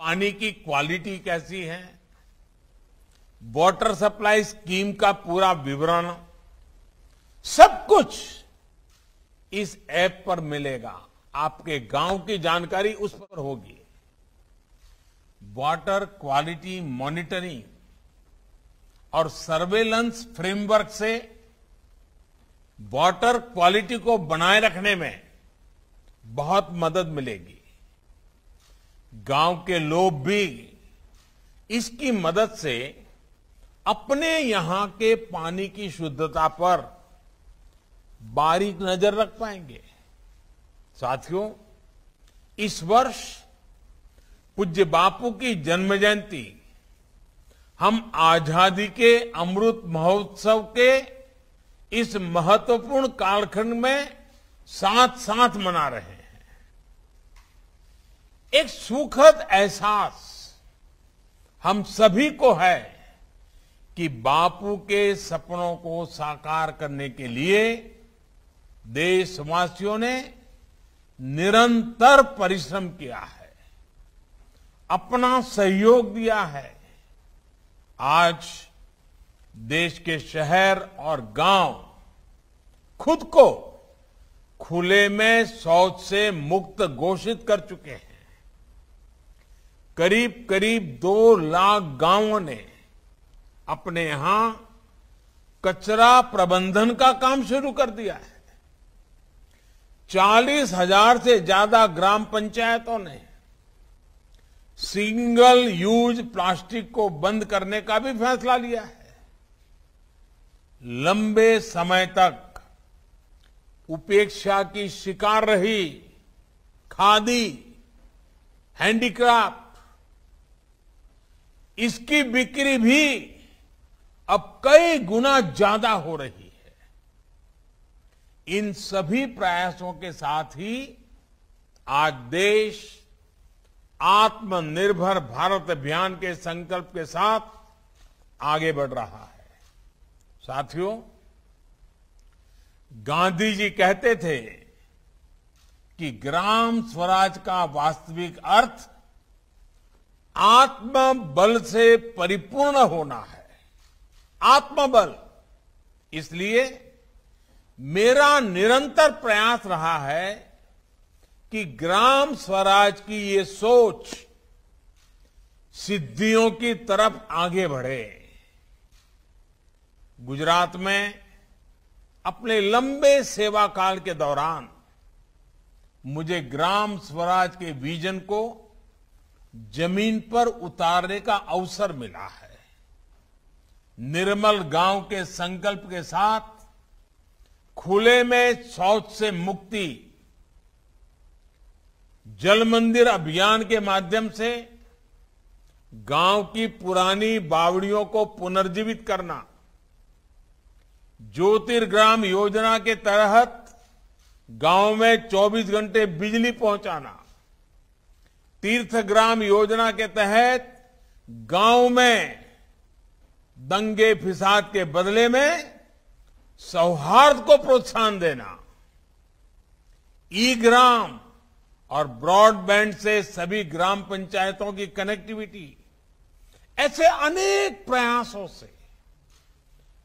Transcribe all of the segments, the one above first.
पानी की क्वालिटी कैसी है, वाटर सप्लाई स्कीम का पूरा विवरण, सब कुछ इस ऐप पर मिलेगा। आपके गांव की जानकारी उस पर होगी। वाटर क्वालिटी मॉनिटरिंग और सर्वेलेंस फ्रेमवर्क से वाटर क्वालिटी को बनाए रखने में बहुत मदद मिलेगी। गांव के लोग भी इसकी मदद से अपने यहां के पानी की शुद्धता पर बारीक नजर रख पाएंगे। साथियों, इस वर्ष पूज्य बापू की जन्म जयंती हम आजादी के अमृत महोत्सव के इस महत्वपूर्ण कालखंड में साथ साथ मना रहे हैं। एक सुखद एहसास हम सभी को है कि बापू के सपनों को साकार करने के लिए देशवासियों ने निरंतर परिश्रम किया है, अपना सहयोग दिया है। आज देश के शहर और गांव खुद को खुले में शौच से मुक्त घोषित कर चुके हैं। करीब करीब 2 लाख गांवों ने अपने यहां कचरा प्रबंधन का काम शुरू कर दिया है। 40,000 से ज्यादा ग्राम पंचायतों ने सिंगल यूज प्लास्टिक को बंद करने का भी फैसला लिया है। लंबे समय तक उपेक्षा की शिकार रही खादी, हैंडीक्राफ्ट, इसकी बिक्री भी अब कई गुना ज्यादा हो रही है। इन सभी प्रयासों के साथ ही आज देश आत्मनिर्भर भारत अभियान के संकल्प के साथ आगे बढ़ रहा है। साथियों, गांधी जी कहते थे कि ग्राम स्वराज का वास्तविक अर्थ आत्मबल से परिपूर्ण होना है। आत्मबल। इसलिए मेरा निरंतर प्रयास रहा है कि ग्राम स्वराज की ये सोच सिद्धियों की तरफ आगे बढ़े। गुजरात में अपने लंबे सेवा काल के दौरान मुझे ग्राम स्वराज के विजन को जमीन पर उतारने का अवसर मिला है। निर्मल गांव के संकल्प के साथ खुले में शौच से मुक्ति, जल मंदिर अभियान के माध्यम से गांव की पुरानी बावड़ियों को पुनर्जीवित करना, ज्योतिर्ग्राम योजना के तहत गांव में 24 घंटे बिजली पहुंचाना, तीर्थग्राम योजना के तहत गांव में दंगे फिसाद के बदले में सौहार्द को प्रोत्साहन देना, ई ग्राम और ब्रॉडबैंड से सभी ग्राम पंचायतों की कनेक्टिविटी, ऐसे अनेक प्रयासों से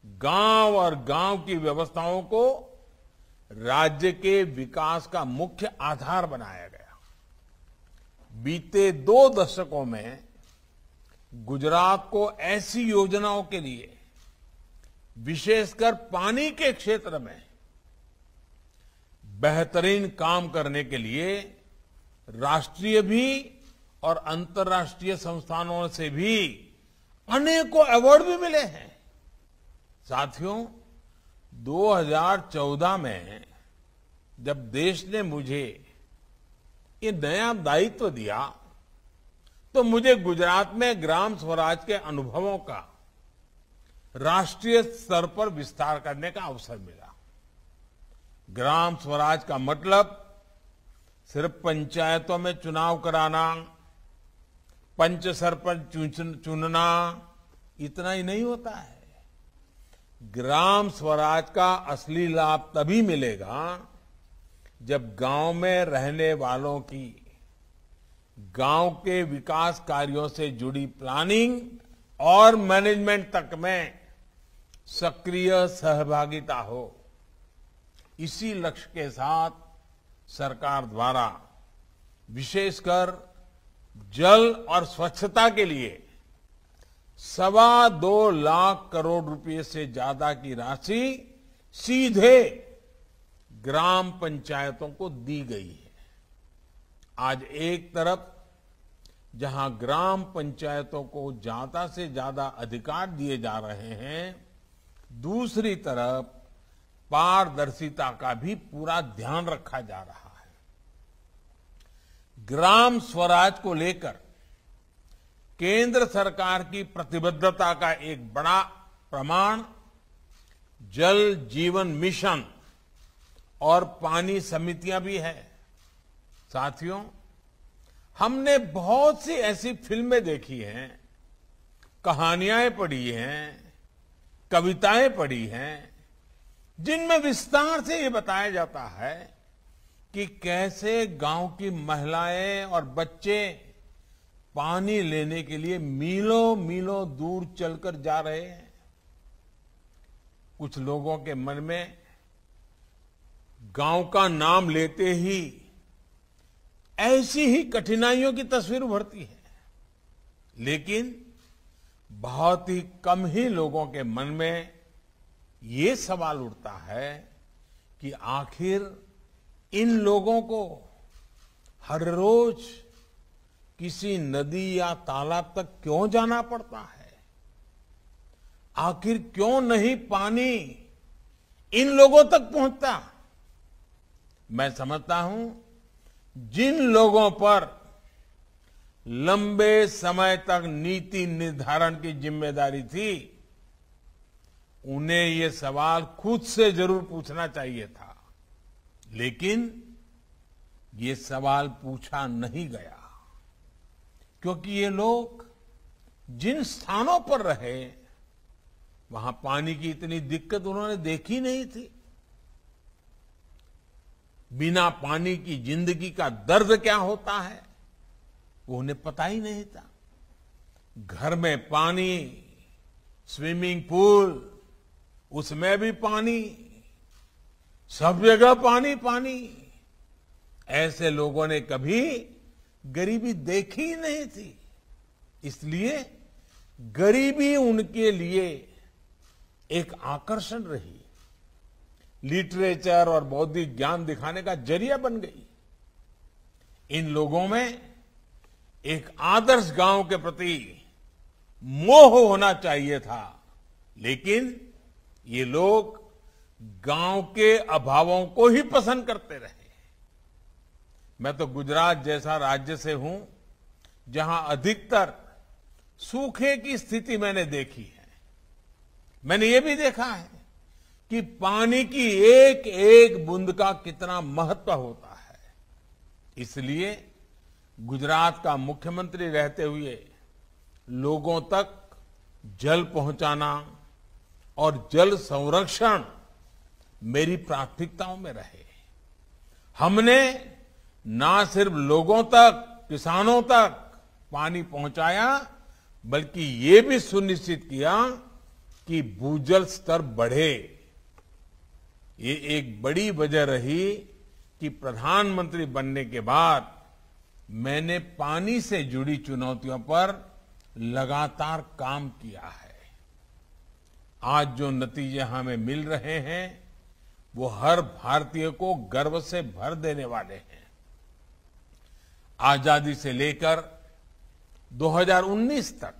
गांव और गांव की व्यवस्थाओं को राज्य के विकास का मुख्य आधार बनाया गया। बीते 2 दशकों में गुजरात को ऐसी योजनाओं के लिए, विशेषकर पानी के क्षेत्र में बेहतरीन काम करने के लिए राष्ट्रीय भी और अंतर्राष्ट्रीय संस्थानों से भी अनेकों अवार्ड भी मिले हैं। साथियों, 2014 में जब देश ने मुझे ये नया दायित्व दिया तो मुझे गुजरात में ग्राम स्वराज के अनुभवों का राष्ट्रीय स्तर पर विस्तार करने का अवसर मिला। ग्राम स्वराज का मतलब सिर्फ पंचायतों में चुनाव कराना, पंच सरपंच चुनना, इतना ही नहीं होता है। ग्राम स्वराज का असली लाभ तभी मिलेगा जब गांव में रहने वालों की गांव के विकास कार्यों से जुड़ी प्लानिंग और मैनेजमेंट तक में सक्रिय सहभागिता हो। इसी लक्ष्य के साथ सरकार द्वारा विशेषकर जल और स्वच्छता के लिए 2.25 लाख करोड़ रुपए से ज्यादा की राशि सीधे ग्राम पंचायतों को दी गई है। आज एक तरफ जहां ग्राम पंचायतों को ज्यादा से ज्यादा अधिकार दिए जा रहे हैं, दूसरी तरफ पारदर्शिता का भी पूरा ध्यान रखा जा रहा है। ग्राम स्वराज को लेकर केंद्र सरकार की प्रतिबद्धता का एक बड़ा प्रमाण जल जीवन मिशन और पानी समितियां भी है। साथियों, हमने बहुत सी ऐसी फिल्में देखी हैं, कहानियां पढ़ी हैं, कविताएं पढ़ी हैं, जिनमें विस्तार से ये बताया जाता है कि कैसे गांव की महिलाएं और बच्चे पानी लेने के लिए मीलों मीलों दूर चलकर जा रहे हैं। कुछ लोगों के मन में गांव का नाम लेते ही ऐसी ही कठिनाइयों की तस्वीर उभरती है, लेकिन बहुत ही कम ही लोगों के मन में ये सवाल उठता है कि आखिर इन लोगों को हर रोज किसी नदी या तालाब तक क्यों जाना पड़ता है? आखिर क्यों नहीं पानी इन लोगों तक पहुंचता? मैं समझता हूं जिन लोगों पर लंबे समय तक नीति निर्धारण की जिम्मेदारी थी, उन्हें ये सवाल खुद से जरूर पूछना चाहिए था, लेकिन ये सवाल पूछा नहीं गया, क्योंकि ये लोग जिन स्थानों पर रहे वहां पानी की इतनी दिक्कत उन्होंने देखी नहीं थी। बिना पानी की जिंदगी का दर्द क्या होता है वो उन्हें पता ही नहीं था। घर में पानी, स्विमिंग पूल, उसमें भी पानी, सब जगह पानी पानी। ऐसे लोगों ने कभी गरीबी देखी ही नहीं थी, इसलिए गरीबी उनके लिए एक आकर्षण रही, लिटरेचर और बौद्धिक ज्ञान दिखाने का जरिया बन गई। इन लोगों में एक आदर्श गांव के प्रति मोह होना चाहिए था, लेकिन ये लोग गांव के अभावों को ही पसंद करते रहे। मैं तो गुजरात जैसा राज्य से हूं जहां अधिकतर सूखे की स्थिति मैंने देखी है। मैंने ये भी देखा है कि पानी की एक एक बूंद का कितना महत्व होता है। इसलिए गुजरात का मुख्यमंत्री रहते हुए लोगों तक जल पहुंचाना और जल संरक्षण मेरी प्राथमिकताओं में रहे। हमने ना सिर्फ लोगों तक, किसानों तक पानी पहुंचाया, बल्कि ये भी सुनिश्चित किया कि भूजल स्तर बढ़े। ये एक बड़ी वजह रही कि प्रधानमंत्री बनने के बाद मैंने पानी से जुड़ी चुनौतियों पर लगातार काम किया है। आज जो नतीजे हमें मिल रहे हैं वो हर भारतीय को गर्व से भर देने वाले हैं। आजादी से लेकर 2019 तक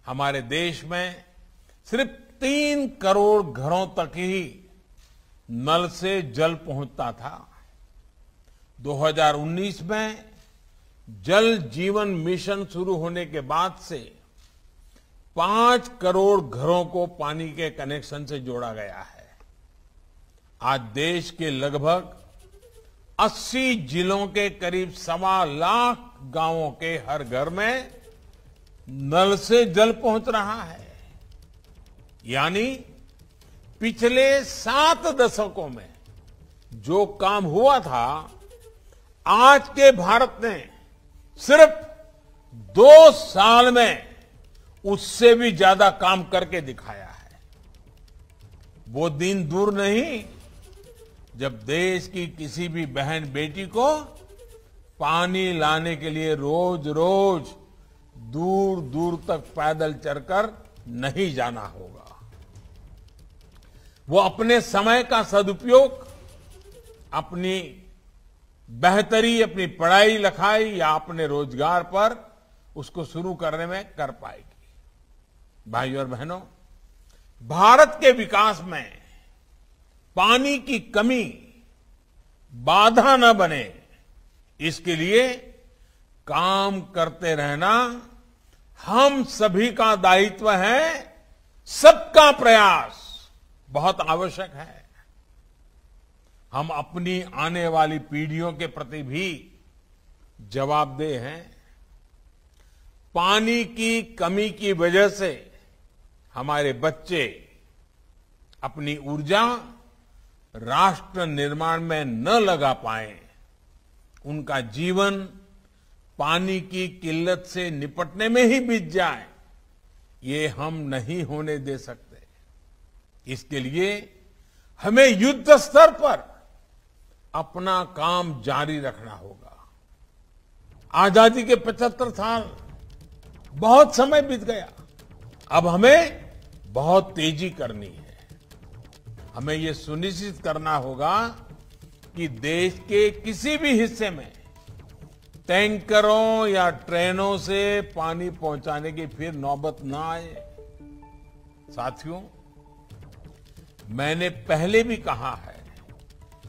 हमारे देश में सिर्फ 3 करोड़ घरों तक ही नल से जल पहुंचता था। 2019 में जल जीवन मिशन शुरू होने के बाद से 5 करोड़ घरों को पानी के कनेक्शन से जोड़ा गया है। आज देश के लगभग 80 जिलों के करीब 1.25 लाख गांवों के हर घर में नल से जल पहुंच रहा है। यानी पिछले 7 दशकों में जो काम हुआ था, आज के भारत ने सिर्फ 2 साल में उससे भी ज्यादा काम करके दिखाया है। वो दिन दूर नहीं जब देश की किसी भी बहन बेटी को पानी लाने के लिए रोज रोज दूर दूर तक पैदल चलकर नहीं जाना होगा। वो अपने समय का सदुपयोग अपनी बेहतरी, अपनी पढ़ाई लिखाई या अपने रोजगार पर उसको शुरू करने में कर पाएगी। भाइयों और बहनों, भारत के विकास में पानी की कमी बाधा न बने, इसके लिए काम करते रहना हम सभी का दायित्व है। सबका प्रयास बहुत आवश्यक है। हम अपनी आने वाली पीढ़ियों के प्रति भी जवाबदेह हैं। पानी की कमी की वजह से हमारे बच्चे अपनी ऊर्जा राष्ट्र निर्माण में न लगा पाए, उनका जीवन पानी की किल्लत से निपटने में ही बीत जाए, ये हम नहीं होने दे सकते। इसके लिए हमें युद्ध स्तर पर अपना काम जारी रखना होगा। आजादी के 75 साल बहुत समय बीत गया। अब हमें बहुत तेजी करनी है। हमें ये सुनिश्चित करना होगा कि देश के किसी भी हिस्से में टैंकरों या ट्रेनों से पानी पहुंचाने की फिर नौबत ना आए। साथियों, मैंने पहले भी कहा है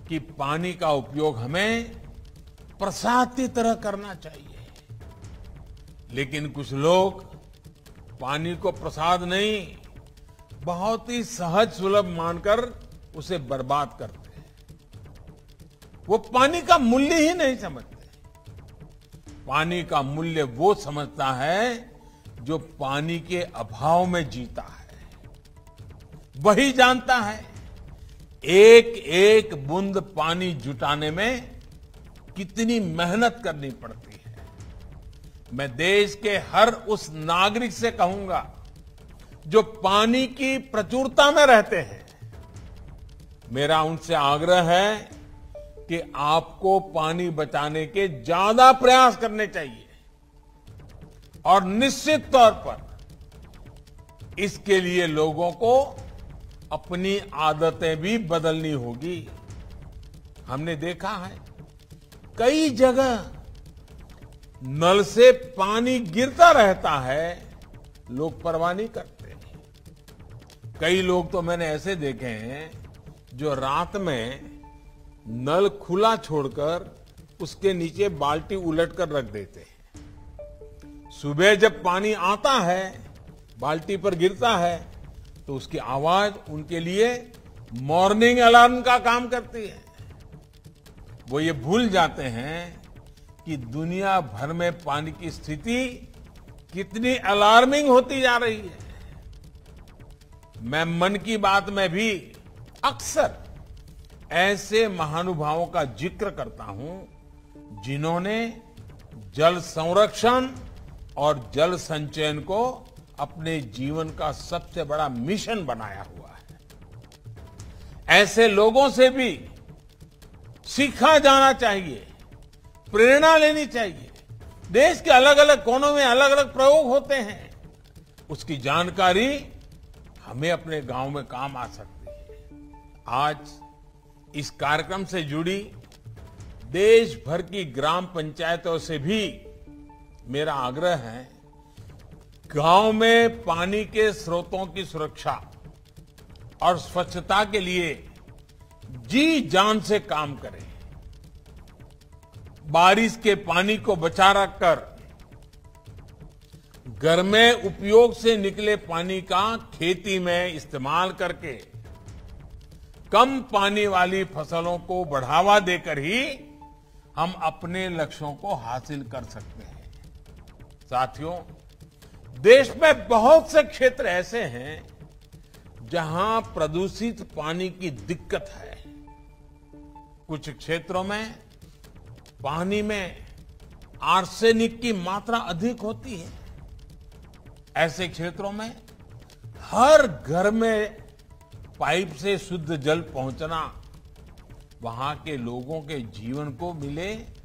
कि पानी का उपयोग हमें प्रसाद की तरह करना चाहिए, लेकिन कुछ लोग पानी को प्रसाद नहीं, बहुत ही सहज सुलभ मानकर उसे बर्बाद करते हैं। वो पानी का मूल्य ही नहीं समझते। पानी का मूल्य वो समझता है जो पानी के अभाव में जीता है। वही जानता है एक एक बूंद पानी जुटाने में कितनी मेहनत करनी पड़ती है। मैं देश के हर उस नागरिक से कहूंगा जो पानी की प्रचुरता में रहते हैं, मेरा उनसे आग्रह है कि आपको पानी बचाने के ज्यादा प्रयास करने चाहिए और निश्चित तौर पर इसके लिए लोगों को अपनी आदतें भी बदलनी होगी। हमने देखा है कई जगह नल से पानी गिरता रहता है, लोग परवाह नहीं करते। कई लोग तो मैंने ऐसे देखे हैं जो रात में नल खुला छोड़कर उसके नीचे बाल्टी उलट कर रख देते हैं। सुबह जब पानी आता है, बाल्टी पर गिरता है, तो उसकी आवाज उनके लिए मॉर्निंग अलार्म का काम करती है। वो ये भूल जाते हैं कि दुनिया भर में पानी की स्थिति कितनी अलार्मिंग होती जा रही है। मैं मन की बात में भी अक्सर ऐसे महानुभावों का जिक्र करता हूं जिन्होंने जल संरक्षण और जल संचयन को अपने जीवन का सबसे बड़ा मिशन बनाया हुआ है। ऐसे लोगों से भी सीखा जाना चाहिए, प्रेरणा लेनी चाहिए। देश के अलग अलग कोनों में अलग अलग प्रयोग होते हैं, उसकी जानकारी हमें अपने गांव में काम आ सकती है। आज इस कार्यक्रम से जुड़ी देश भर की ग्राम पंचायतों से भी मेरा आग्रह है, गांव में पानी के स्रोतों की सुरक्षा और स्वच्छता के लिए जी जान से काम करें। बारिश के पानी को बचा रखकर घर में उपयोग से निकले पानी का खेती में इस्तेमाल करके कम पानी वाली फसलों को बढ़ावा देकर ही हम अपने लक्ष्यों को हासिल कर सकते हैं। साथियों, देश में बहुत से क्षेत्र ऐसे हैं जहां प्रदूषित पानी की दिक्कत है। कुछ क्षेत्रों में पानी में आर्सेनिक की मात्रा अधिक होती है। ऐसे क्षेत्रों में हर घर में पाइप से शुद्ध जल पहुंचना वहां के लोगों के जीवन को मिले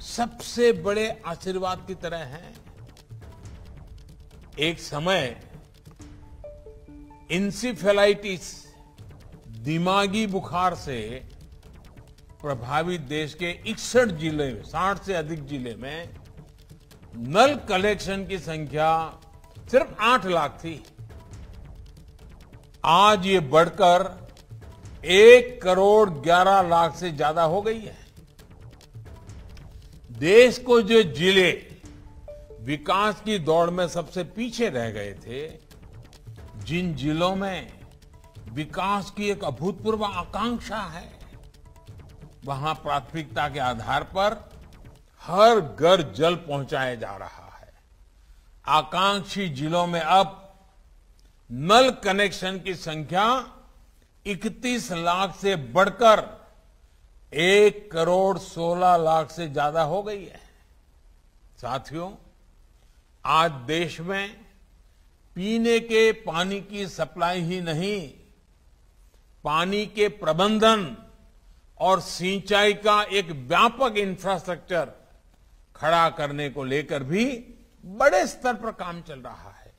सबसे बड़े आशीर्वाद की तरह है। एक समय इंसेफेलाइटिस दिमागी बुखार से प्रभावित देश के 61 जिले में 60 से अधिक जिले में नल कलेक्शन की संख्या सिर्फ 8 लाख थी। आज ये बढ़कर 1 करोड़ 11 लाख से ज्यादा हो गई है। देश को जो जिले विकास की दौड़ में सबसे पीछे रह गए थे, जिन जिलों में विकास की एक अभूतपूर्व आकांक्षा है, वहां प्राथमिकता के आधार पर हर घर जल पहुंचाया जा रहा है। आकांक्षी जिलों में अब नल कनेक्शन की संख्या 31 लाख से बढ़कर 1 करोड़ 16 लाख से ज्यादा हो गई है। साथियों, आज देश में पीने के पानी की सप्लाई ही नहीं, पानी के प्रबंधन और सिंचाई का एक व्यापक इंफ्रास्ट्रक्चर खड़ा करने को लेकर भी बड़े स्तर पर काम चल रहा है।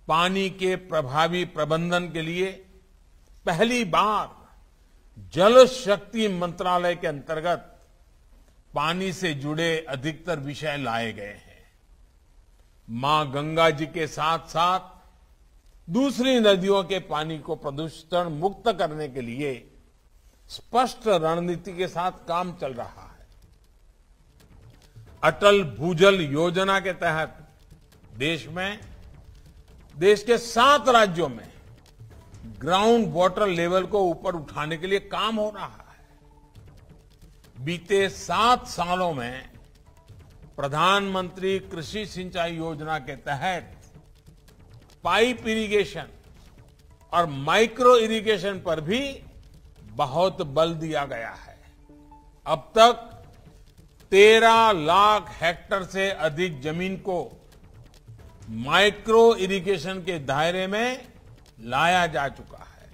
पानी के प्रभावी प्रबंधन के लिए पहली बार जल शक्ति मंत्रालय के अंतर्गत पानी से जुड़े अधिकतर विषय लाए गए हैं। मां गंगा जी के साथ साथ दूसरी नदियों के पानी को प्रदूषण मुक्त करने के लिए स्पष्ट रणनीति के साथ काम चल रहा है। अटल भूजल योजना के तहत देश के 7 राज्यों में ग्राउंड वाटर लेवल को ऊपर उठाने के लिए काम हो रहा है। बीते 7 सालों में प्रधानमंत्री कृषि सिंचाई योजना के तहत पाइप इरिगेशन और माइक्रो इरिगेशन पर भी बहुत बल दिया गया है। अब तक 13 लाख हेक्टेयर से अधिक जमीन को माइक्रो इरिगेशन के दायरे में लाया जा चुका है।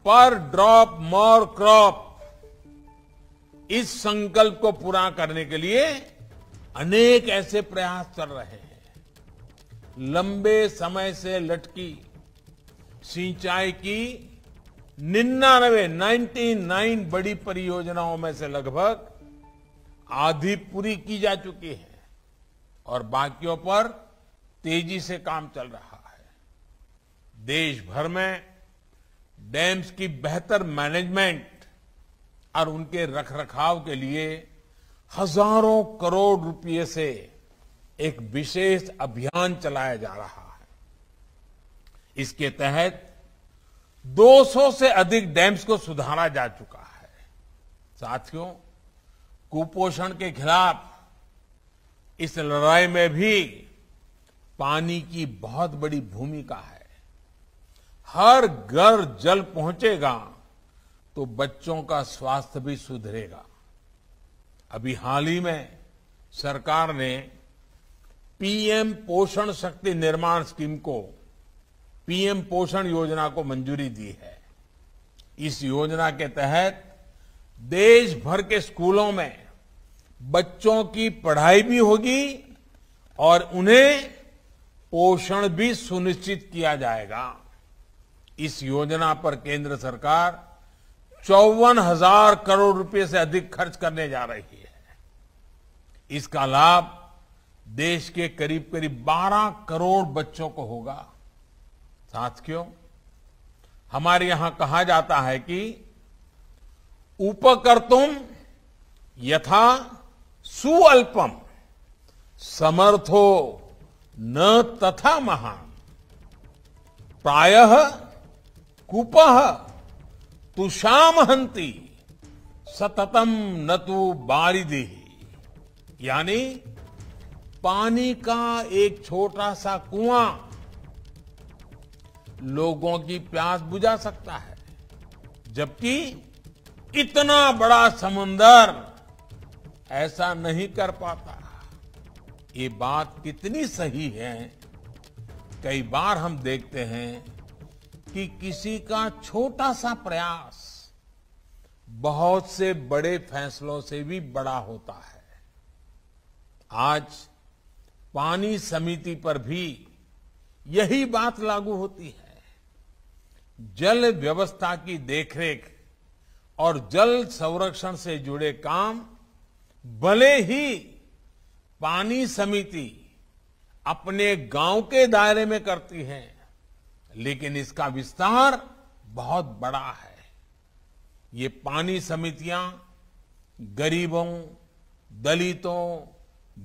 पर ड्रॉप मोर क्रॉप, इस संकल्प को पूरा करने के लिए अनेक ऐसे प्रयास चल रहे हैं। लंबे समय से लटकी सिंचाई की 99 बड़ी परियोजनाओं में से लगभग आधी पूरी की जा चुकी है और बाकियों पर तेजी से काम चल रहा है। देश भर में डैम्स की बेहतर मैनेजमेंट और उनके रखरखाव के लिए हजारों करोड़ रुपए से एक विशेष अभियान चलाया जा रहा है। इसके तहत 200 से अधिक डैम्स को सुधारा जा चुका है। साथियों, कुपोषण के खिलाफ इस लड़ाई में भी पानी की बहुत बड़ी भूमिका है। हर घर जल पहुंचेगा तो बच्चों का स्वास्थ्य भी सुधरेगा। अभी हाल ही में सरकार ने पीएम पोषण शक्ति निर्माण स्कीम को, पीएम पोषण योजना को मंजूरी दी है। इस योजना के तहत देश भर के स्कूलों में बच्चों की पढ़ाई भी होगी और उन्हें पोषण भी सुनिश्चित किया जाएगा। इस योजना पर केंद्र सरकार 54,000 करोड़ रुपए से अधिक खर्च करने जा रही है। इसका लाभ देश के करीब 12 करोड़ बच्चों को होगा। साथियों, हमारे यहां कहा जाता है कि उपकर्तुम यथा सुअल्पम समर्थो न तथा महान, प्रायः कुपः तुषाम हंति सततम न तु बारिदिहि। यानी पानी का एक छोटा सा कुआं लोगों की प्यास बुझा सकता है, जबकि इतना बड़ा समुंदर ऐसा नहीं कर पाता। ये बात कितनी सही है। कई बार हम देखते हैं कि किसी का छोटा सा प्रयास बहुत से बड़े फैसलों से भी बड़ा होता है। आज पानी समिति पर भी यही बात लागू होती है। जल व्यवस्था की देखरेख और जल संरक्षण से जुड़े काम भले ही पानी समिति अपने गांव के दायरे में करती है, लेकिन इसका विस्तार बहुत बड़ा है। ये पानी समितियां गरीबों, दलितों,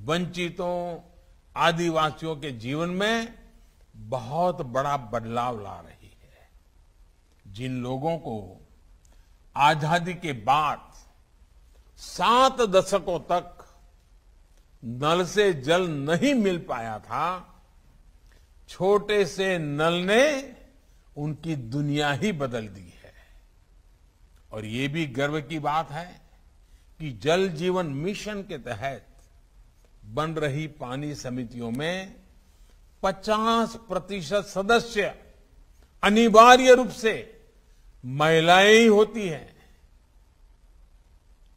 वंचितों, आदिवासियों के जीवन में बहुत बड़ा बदलाव ला रही है। जिन लोगों को आजादी के बाद 7 दशकों तक नल से जल नहीं मिल पाया था, छोटे से नल ने उनकी दुनिया ही बदल दी है। और ये भी गर्व की बात है कि जल जीवन मिशन के तहत बन रही पानी समितियों में 50% सदस्य अनिवार्य रूप से महिलाएं ही होती हैं।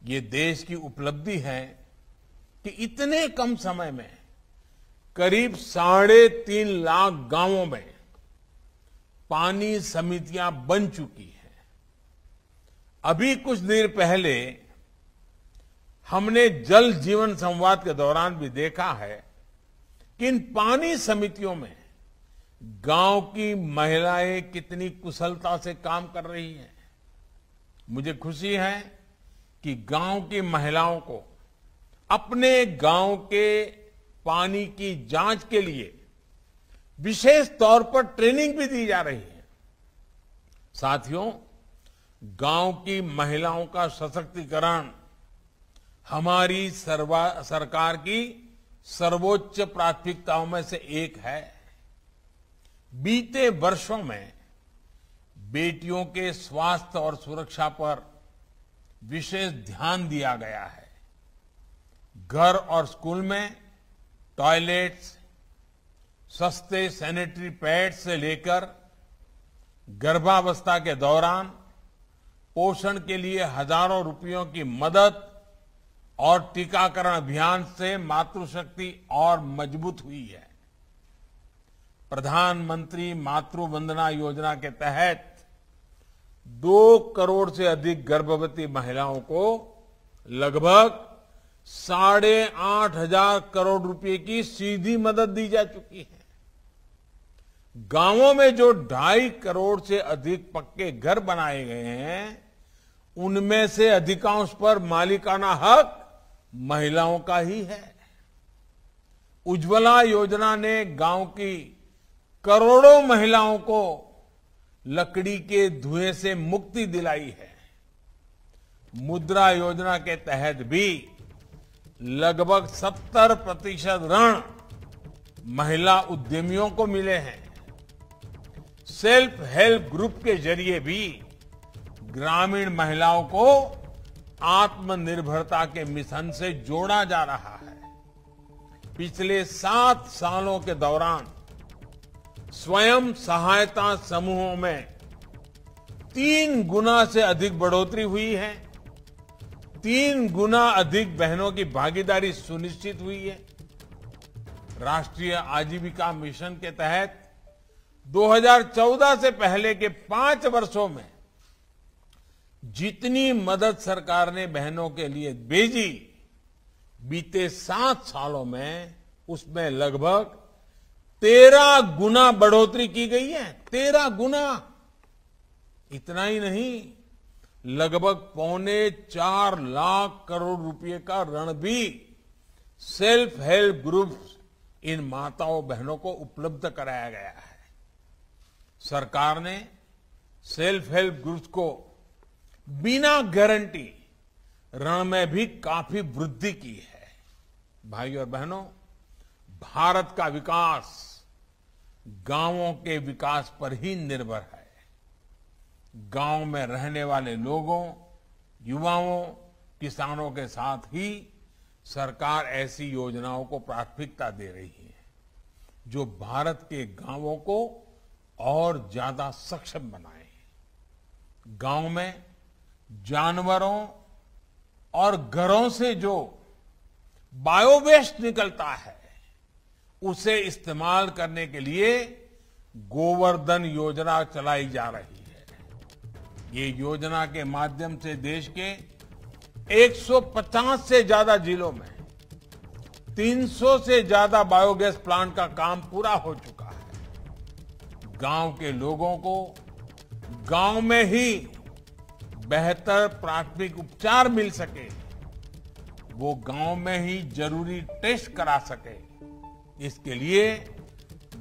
ये देश की उपलब्धि है कि इतने कम समय में करीब 3.5 लाख गांवों में पानी समितियां बन चुकी हैं। अभी कुछ देर पहले हमने जल जीवन संवाद के दौरान भी देखा है कि इन पानी समितियों में गांव की महिलाएं कितनी कुशलता से काम कर रही हैं। मुझे खुशी है कि गांव की महिलाओं को अपने गांव के पानी की जांच के लिए विशेष तौर पर ट्रेनिंग भी दी जा रही है। साथियों, गांव की महिलाओं का सशक्तिकरण हमारी सरकार की सर्वोच्च प्राथमिकताओं में से एक है। बीते वर्षों में बेटियों के स्वास्थ्य और सुरक्षा पर विशेष ध्यान दिया गया है। घर और स्कूल में टॉयलेट्स, सस्ते सैनिटरी पैड्स से लेकर गर्भावस्था के दौरान पोषण के लिए हजारों रुपयों की मदद और टीकाकरण अभियान से मातृशक्ति और मजबूत हुई है। प्रधानमंत्री मातृ वंदना योजना के तहत 2 करोड़ से अधिक गर्भवती महिलाओं को लगभग 8,500 करोड़ रुपए की सीधी मदद दी जा चुकी है। गांवों में जो 2.5 करोड़ से अधिक पक्के घर बनाए गए हैं, उनमें से अधिकांश पर मालिकाना हक महिलाओं का ही है। उज्ज्वला योजना ने गांव की करोड़ों महिलाओं को लकड़ी के धुएं से मुक्ति दिलाई है। मुद्रा योजना के तहत भी लगभग 70% ऋण महिला उद्यमियों को मिले हैं। सेल्फ हेल्प ग्रुप के जरिए भी ग्रामीण महिलाओं को आत्मनिर्भरता के मिशन से जोड़ा जा रहा है। पिछले 7 सालों के दौरान स्वयं सहायता समूहों में 3 गुना से अधिक बढ़ोतरी हुई है। 3 गुना अधिक बहनों की भागीदारी सुनिश्चित हुई है। राष्ट्रीय आजीविका मिशन के तहत 2014 से पहले के 5 वर्षों में जितनी मदद सरकार ने बहनों के लिए भेजी, बीते 7 सालों में उसमें लगभग 13 गुना बढ़ोतरी की गई है। 13 गुना। इतना ही नहीं, लगभग 4.25 लाख करोड़ रुपए का ऋण भी सेल्फ हेल्प ग्रुप्स इन माताओं बहनों को उपलब्ध कराया गया है। सरकार ने सेल्फ हेल्प ग्रुप्स को बिना गारंटी ऋण में भी काफी वृद्धि की है। भाइयों और बहनों, भारत का विकास गांवों के विकास पर ही निर्भर है। गांव में रहने वाले लोगों, युवाओं, किसानों के साथ ही सरकार ऐसी योजनाओं को प्राथमिकता दे रही है जो भारत के गांवों को और ज्यादा सक्षम बनाए। गांव में जानवरों और घरों से जो बायोवेस्ट निकलता है उसे इस्तेमाल करने के लिए गोवर्धन योजना चलाई जा रही है। ये योजना के माध्यम से देश के 150 से ज्यादा जिलों में 300 से ज्यादा बायोगैस प्लांट का काम पूरा हो चुका है। गांव के लोगों को गांव में ही बेहतर प्राथमिक उपचार मिल सके, वो गांव में ही जरूरी टेस्ट करा सके, इसके लिए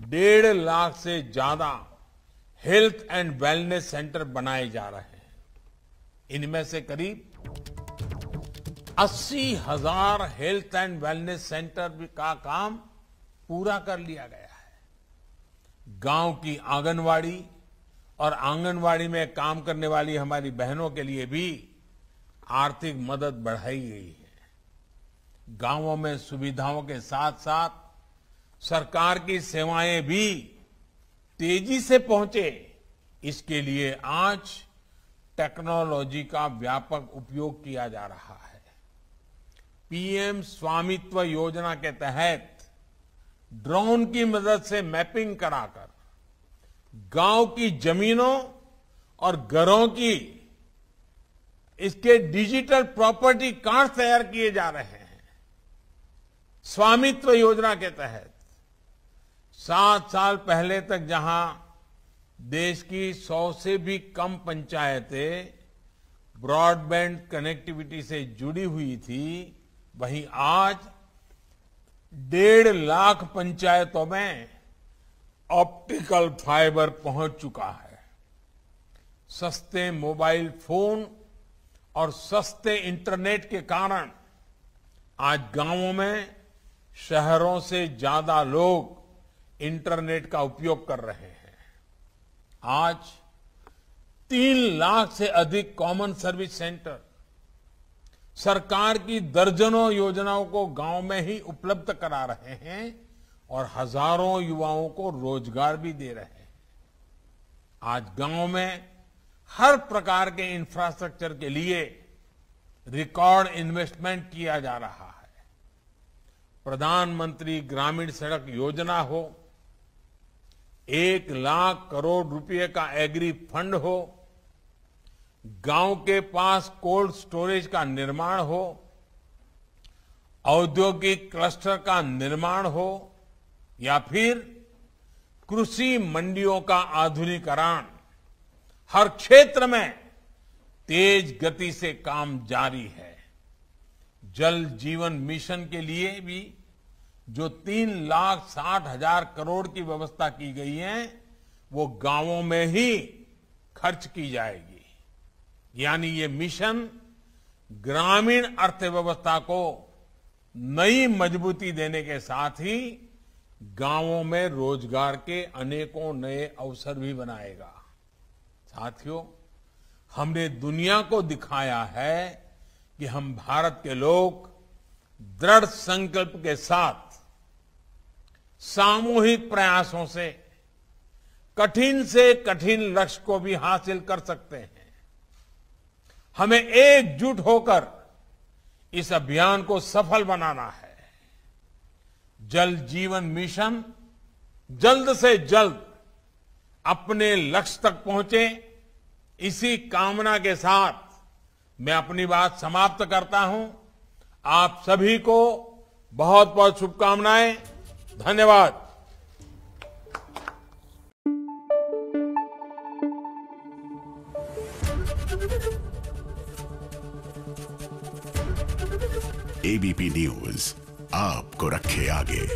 1.5 लाख से ज्यादा हेल्थ एंड वेलनेस सेंटर बनाए जा रहे हैं। इनमें से करीब 80,000 हेल्थ एंड वेलनेस सेंटर का काम पूरा कर लिया गया है। गांव की आंगनवाड़ी और आंगनवाड़ी में काम करने वाली हमारी बहनों के लिए भी आर्थिक मदद बढ़ाई गई है। गांवों में सुविधाओं के साथ साथ सरकार की सेवाएं भी तेजी से पहुंचे, इसके लिए आज टेक्नोलॉजी का व्यापक उपयोग किया जा रहा है। पीएम स्वामित्व योजना के तहत ड्रोन की मदद से मैपिंग कराकर गांव की जमीनों और घरों की इसके डिजिटल प्रॉपर्टी कार्ड तैयार किए जा रहे हैं। स्वामित्व योजना के तहत 7 साल पहले तक जहां देश की 100 से भी कम पंचायतें ब्रॉडबैंड कनेक्टिविटी से जुड़ी हुई थी, वहीं आज 1.5 लाख पंचायतों में ऑप्टिकल फाइबर पहुंच चुका है। सस्ते मोबाइल फोन और सस्ते इंटरनेट के कारण आज गांवों में शहरों से ज्यादा लोग इंटरनेट का उपयोग कर रहे हैं। आज 3 लाख से अधिक कॉमन सर्विस सेंटर सरकार की दर्जनों योजनाओं को गांव में ही उपलब्ध करा रहे हैं और हजारों युवाओं को रोजगार भी दे रहे हैं। आज गांव में हर प्रकार के इंफ्रास्ट्रक्चर के लिए रिकॉर्ड इन्वेस्टमेंट किया जा रहा है। प्रधानमंत्री ग्रामीण सड़क योजना हो, 1 लाख करोड़ रुपए का एग्री फंड हो, गांव के पास कोल्ड स्टोरेज का निर्माण हो, औद्योगिक क्लस्टर का निर्माण हो या फिर कृषि मंडियों का आधुनिकीकरण, हर क्षेत्र में तेज गति से काम जारी है। जल जीवन मिशन के लिए भी जो 3,60,000 करोड़ की व्यवस्था की गई है, वो गांवों में ही खर्च की जाएगी। यानी ये मिशन ग्रामीण अर्थव्यवस्था को नई मजबूती देने के साथ ही गांवों में रोजगार के अनेकों नए अवसर भी बनाएगा। साथियों, हमने दुनिया को दिखाया है कि हम भारत के लोग दृढ़ संकल्प के साथ सामूहिक प्रयासों से कठिन लक्ष्य को भी हासिल कर सकते हैं। हमें एकजुट होकर इस अभियान को सफल बनाना है। जल जीवन मिशन जल्द से जल्द अपने लक्ष्य तक पहुंचे, इसी कामना के साथ मैं अपनी बात समाप्त करता हूं। आप सभी को बहुत बहुत शुभकामनाएं। धन्यवाद। एबीपी न्यूज आपको रखे आगे।